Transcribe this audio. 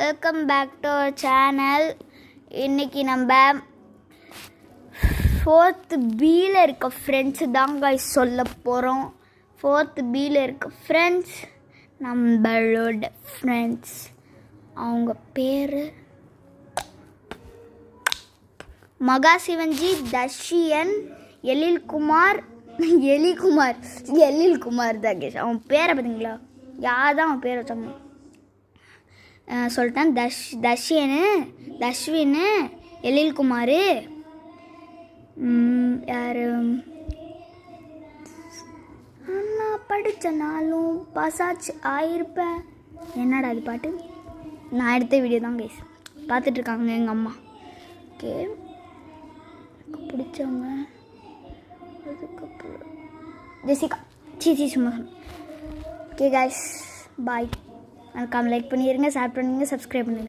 Welcome back to our channel. இன்றைக்கி நம்ம 4th பியில் இருக்க ஃப்ரெண்ட்ஸு தாங்க சொல்ல போகிறோம். 4th பியில் இருக்க ஃப்ரெண்ட்ஸ், நம்மளோட ஃப்ரெண்ட்ஸ். அவங்க பேர் மகாசிவஞ்சி, தஷியன், எழில்குமார் தான் கேஷ். அவன் பேரை பார்த்தீங்களா? யார் தான் அவன் பேரை வச்சாங்க சொல்லிட்டேன். தஷியனு, தஷ்வின்னு, எழில்குமார், யார் நான் படித்த நாளும் பாசாச்சு ஆயிருப்பேன். என்னடா அது பாட்டு? நான் எடுத்த வீடியோ தான் கைஸ், பார்த்துட்ருக்காங்க எங்கள் அம்மா. ஓகே, பிடிச்சவங்க அதுக்கப்புறம் ஜெசிகா, சும்மா. ஓகே கைஸ், பாய். மறக்காமல் லைக் பண்ணிடுங்க, ஷேர் பண்ணுங்கள், சப்ஸ்கிரைப் பண்ணுங்கள்.